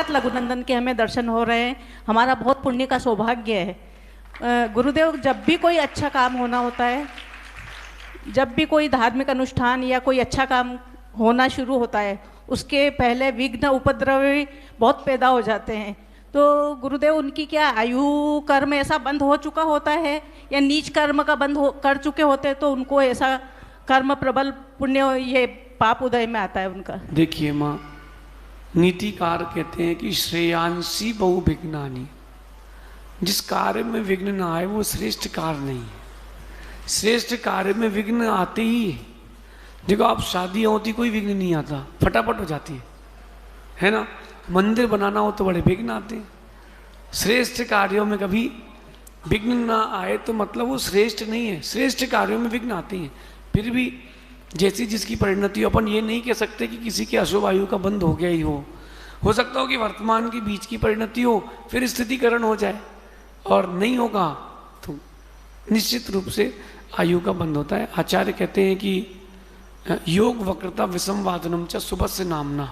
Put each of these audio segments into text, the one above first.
स्वागत लघुनंदन के हमें दर्शन हो रहे हैं, हमारा बहुत पुण्य का सौभाग्य है। गुरुदेव, जब भी कोई अच्छा काम होना होता है, जब भी कोई धार्मिक अनुष्ठान या कोई अच्छा काम होना शुरू होता है, उसके पहले विघ्न उपद्रव बहुत पैदा हो जाते हैं। तो गुरुदेव, उनकी क्या आयु कर्म ऐसा बंद हो चुका होता है या नीच कर्म का कर चुके होते हैं तो उनको ऐसा कर्म प्रबल पुण्य ये पाप उदय में आता है उनका? देखिए माँ, नीतिकार कहते हैं कि श्रेयांसी बहु विघ्नानि, जिस कार्य में विघ्न ना आए वो श्रेष्ठ कार्य नहीं है। श्रेष्ठ कार्य में विघ्न आते ही है। देखो, आप शादी होती कोई विघ्न नहीं आता, फटाफट हो जाती है ना। मंदिर बनाना हो तो बड़े विघ्न आते हैं। श्रेष्ठ कार्यों में कभी विघ्न ना आए तो मतलब वो श्रेष्ठ नहीं है। श्रेष्ठ कार्यों में विघ्न आते हैं। फिर भी जैसी जिसकी परिणति हो, अपन ये नहीं कह सकते कि किसी के अशुभ आयु का बंद हो गया ही हो सकता हो कि वर्तमान के बीच की परिणति हो, फिर स्थितिकरण हो जाए, और नहीं होगा तो निश्चित रूप से आयु का बंद होता है। आचार्य कहते हैं कि योग वक्रता विसंवादनम च सुबस्य नामना,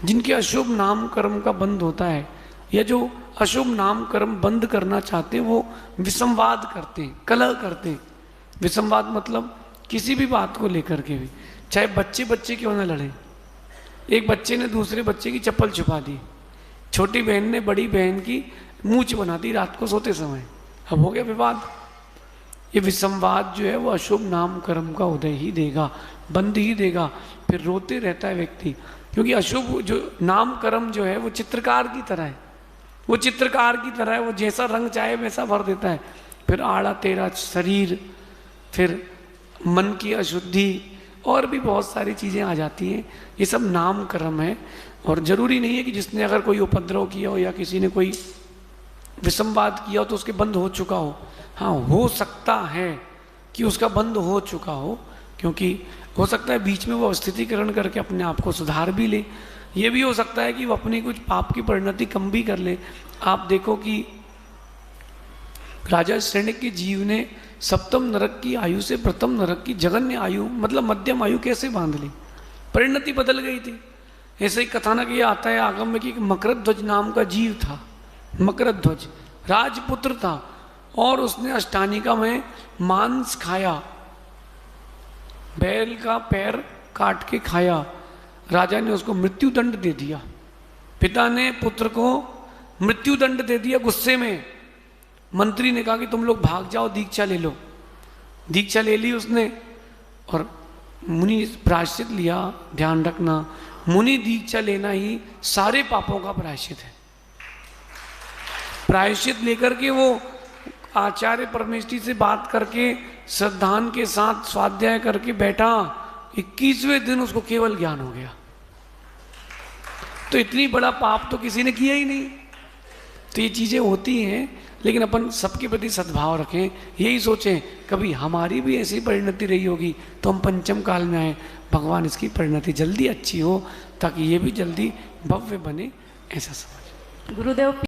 जिनके अशुभ नाम कर्म का बंद होता है या जो अशुभ नाम कर्म बंद करना चाहते हैं वो विसंवाद करते हैं, कलह करते हैं। विसंवाद मतलब किसी भी बात को लेकर के भी, चाहे बच्चे बच्चे क्यों ना लड़े। एक बच्चे ने दूसरे बच्चे की चप्पल छुपा दी, छोटी बहन ने बड़ी बहन की मूंछ बना दी रात को सोते समय, अब हो गया विवाद। ये विसंवाद जो है वो अशुभ नाम कर्म का उदय ही देगा, बंद ही देगा। फिर रोते रहता है व्यक्ति, क्योंकि अशुभ जो नाम कर्म जो है वो चित्रकार की तरह है। वो चित्रकार की तरह है, वो जैसा रंग चाहे वैसा भर देता है। फिर आड़ा तेरा शरीर, फिर मन की अशुद्धि, और भी बहुत सारी चीज़ें आ जाती हैं। ये सब नाम कर्म है, और ज़रूरी नहीं है कि जिसने अगर कोई उपद्रव किया हो या किसी ने कोई विसंवाद किया हो तो उसके बंद हो चुका हो। हाँ, हो सकता है कि उसका बंद हो चुका हो, क्योंकि हो सकता है बीच में वो स्थितिकरण करके अपने आप को सुधार भी ले। ये भी हो सकता है कि वो अपनी कुछ पाप की परिणति कम भी कर ले। आप देखो कि राजा श्रेणिक के जीव ने सप्तम नरक की आयु से प्रथम नरक की जघन्य आयु, मतलब मध्यम आयु कैसे बांध ली, परिणति बदल गई थी। ऐसे ही कथानक ये आता है आगम में कि मकरध्वज नाम का जीव था। मकरध्वज राजपुत्र था, और उसने अष्टानिका में मांस खाया, बैल का पैर काट के खाया। राजा ने उसको मृत्यु दंड दे दिया। पिता ने पुत्र को मृत्यु दंड दे दिया गुस्से में। मंत्री ने कहा कि तुम लोग भाग जाओ, दीक्षा ले लो। दीक्षा ले ली उसने, और मुनि प्रायश्चित लिया। ध्यान रखना, मुनि दीक्षा लेना ही सारे पापों का प्रायश्चित है। प्रायश्चित लेकर के वो आचार्य परमेष्ठी से बात करके श्रद्धान के साथ स्वाध्याय करके बैठा। 21वें दिन उसको केवल ज्ञान हो गया। तो इतनी बड़ा पाप तो किसी ने किया ही नहीं। तो ये चीजें होती हैं, लेकिन अपन सबके प्रति सद्भाव रखें, यही सोचें कभी हमारी भी ऐसी परिणति रही होगी तो हम पंचम काल में आए, भगवान इसकी परिणति जल्दी अच्छी हो ताकि ये भी जल्दी भव्य बने, ऐसा समझ। गुरुदेव,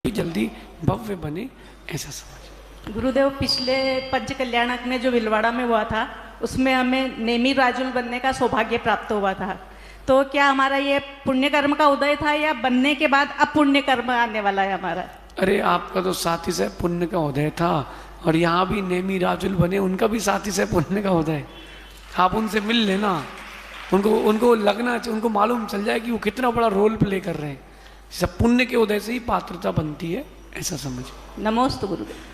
जल्दी भव्य बने, ऐसा समझ। गुरुदेव, पिछले पंच कल्याणक में जो भिलवाड़ा में हुआ था उसमें हमें नेमी राजुल बनने का सौभाग्य प्राप्त हुआ था। तो क्या हमारा ये पुण्य कर्म का उदय था या बनने के बाद अपुण्य कर्म आने वाला है हमारा? अरे आपका तो साथी से पुण्य का उदय था, और यहाँ भी नेमी राजुल बने, उनका भी साथी से पुण्य का उदय। आप उनसे मिल लेना, उनको लगना, उनको मालूम चल जाए कि वो कितना बड़ा रोल प्ले कर रहे हैं। सब पुण्य के उदय से ही पात्रता बनती है, ऐसा समझ। नमोस्तु गुरुदेव।